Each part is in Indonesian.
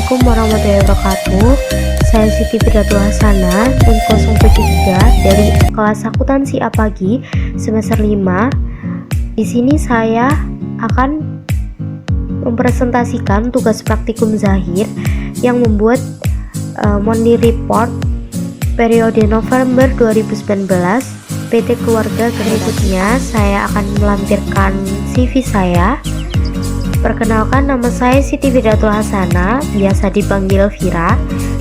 Assalamualaikum warahmatullahi wabarakatuh. Saya Siti Fidatul Hasanah, NIM 073 dari kelas akuntansi A pagi semester 5. Di sini saya akan mempresentasikan tugas praktikum Zahir yang membuat Monthly Report periode November 2019 PT Keluarga. Berikutnya saya akan melampirkan CV saya. Perkenalkan, nama saya Siti Fidatul Hasanah, biasa dipanggil Vira.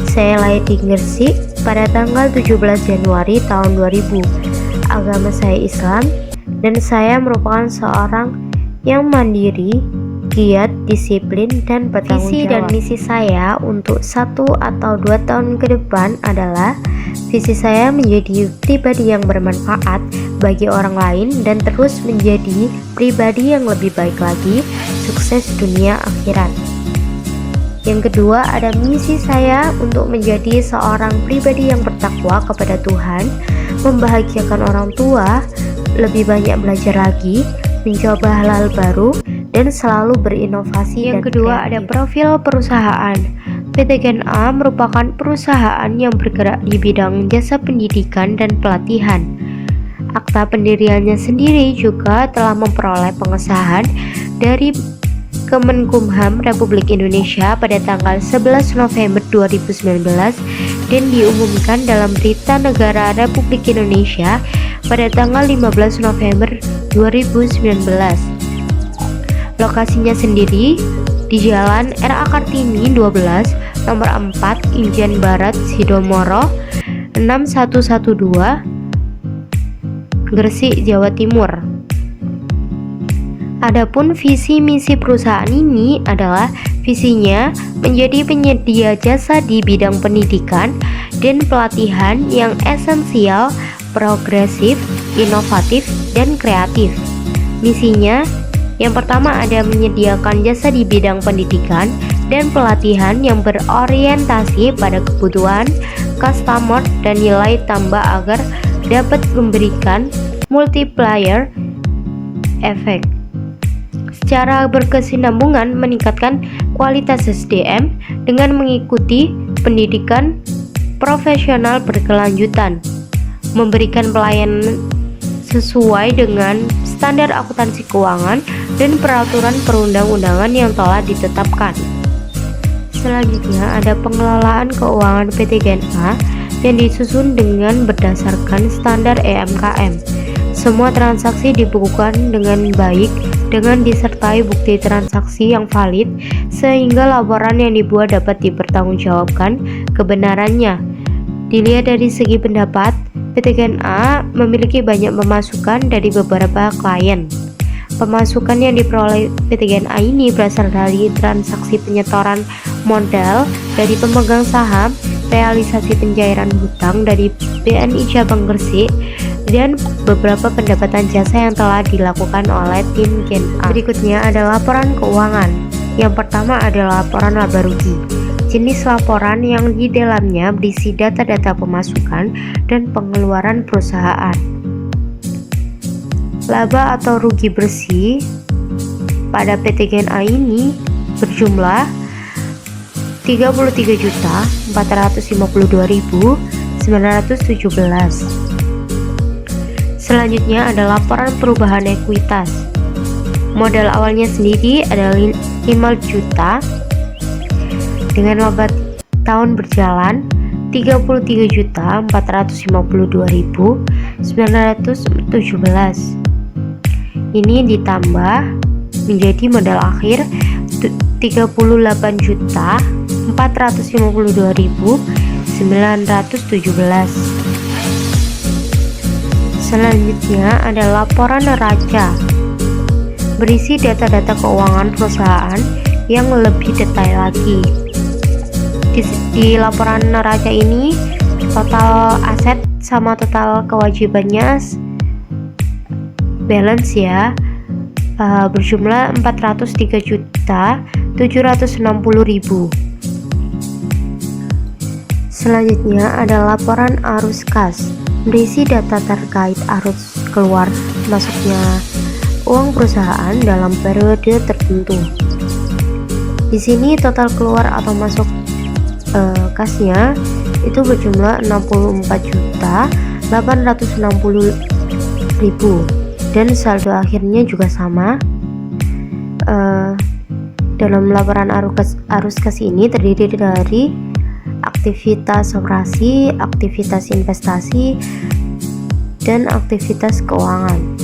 Saya lahir di Gresik pada tanggal 17 Januari tahun 2000. Agama saya Islam dan saya merupakan seorang yang mandiri, giat, disiplin, dan bertanggung jawab. Visi dan misi saya untuk 1 atau 2 tahun ke depan adalah visi saya menjadi pribadi yang bermanfaat bagi orang lain dan terus menjadi pribadi yang lebih baik lagi, sukses dunia akhirat. Yang kedua, ada misi saya untuk menjadi seorang pribadi yang bertakwa kepada Tuhan, membahagiakan orang tua, lebih banyak belajar lagi, mencoba hal-hal baru, dan selalu berinovasi. Yang kedua, ada profil perusahaan. PT GNA merupakan perusahaan yang bergerak di bidang jasa pendidikan dan pelatihan. Akta pendiriannya sendiri juga telah memperoleh pengesahan dari Kemenkumham Republik Indonesia pada tanggal 11 November 2019 dan diumumkan dalam Berita Negara Republik Indonesia pada tanggal 15 November 2019. Lokasinya sendiri di Jalan R.A. Kartini 12, nomor 4, Ijen Barat, Sidomoro 6112, Gresik, Jawa Timur. Adapun visi misi perusahaan ini adalah visinya menjadi penyedia jasa di bidang pendidikan dan pelatihan yang esensial, progresif, inovatif, dan kreatif. Misinya yang pertama ada menyediakan jasa di bidang pendidikan dan pelatihan yang berorientasi pada kebutuhan customer dan nilai tambah agar dapat memberikan multiplier effect. Secara berkesinambungan meningkatkan kualitas SDM dengan mengikuti pendidikan profesional berkelanjutan, memberikan pelayanan sesuai dengan standar akuntansi keuangan dan peraturan perundang-undangan yang telah ditetapkan. Selanjutnya ada pengelolaan keuangan PT GNA yang disusun dengan berdasarkan standar EMKM. Semua transaksi dibukukan dengan baik dengan disertai bukti transaksi yang valid sehingga laporan yang dibuat dapat dipertanggungjawabkan kebenarannya. Dilihat dari segi pendapat, PT GNA memiliki banyak pemasukan dari beberapa klien. Pemasukan yang diperoleh PT GNA ini berasal dari transaksi penyetoran modal dari pemegang saham, realisasi pencairan hutang dari BNI Cabang Gresik, dan beberapa pendapatan jasa yang telah dilakukan oleh tim GNA. Berikutnya ada laporan keuangan. Yang pertama adalah laporan laba rugi. Jenis laporan yang di dalamnya berisi data-data pemasukan dan pengeluaran perusahaan. Laba atau rugi bersih pada PT GNA ini berjumlah 33.452.917. Selanjutnya ada laporan perubahan ekuitas. Modal awalnya sendiri adalah 5 juta dengan laba tahun berjalan 33.452.917. Ini ditambah menjadi modal akhir 38.452.917. Selanjutnya ada laporan neraca, berisi data-data keuangan perusahaan yang lebih detail lagi. Di laporan neraca ini total aset sama total kewajibannya balance ya berjumlah 403.760.000. Selanjutnya ada laporan arus kas, berisi data terkait arus keluar masuknya uang perusahaan dalam periode tertentu. Di sini total keluar atau masuk kasnya itu berjumlah 64.860.000 dan saldo akhirnya juga sama. Dalam laporan arus kas ini terdiri dari aktivitas operasi, aktivitas investasi, dan aktivitas keuangan.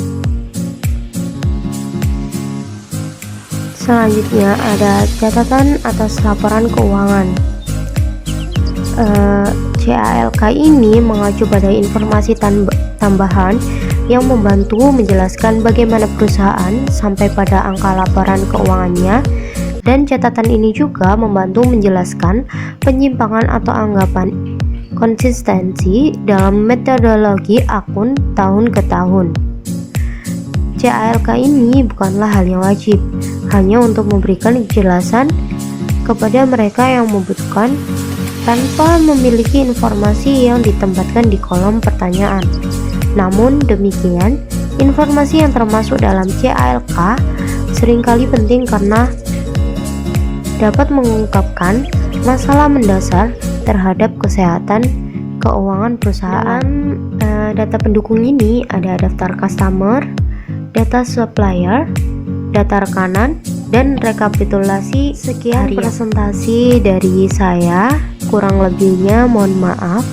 Selanjutnya ada catatan atas laporan keuangan. CALK ini mengacu pada informasi tambahan yang membantu menjelaskan bagaimana perusahaan sampai pada angka laporan keuangannya, dan catatan ini juga membantu menjelaskan penyimpangan atau anggapan konsistensi dalam metodologi akun tahun ke tahun. CALK ini bukanlah hal yang wajib, hanya untuk memberikan kejelasan kepada mereka yang membutuhkan tanpa memiliki informasi yang ditempatkan di kolom pertanyaan. Namun demikian, informasi yang termasuk dalam CALK seringkali penting karena dapat mengungkapkan masalah mendasar terhadap kesehatan keuangan perusahaan. Data pendukung ini ada daftar customer, data supplier, data rekanan, dan rekapitulasi. Sekian presentasi dari saya, kurang lebihnya mohon maaf.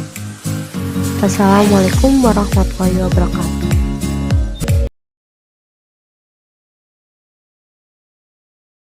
Wassalamualaikum warahmatullahi wabarakatuh.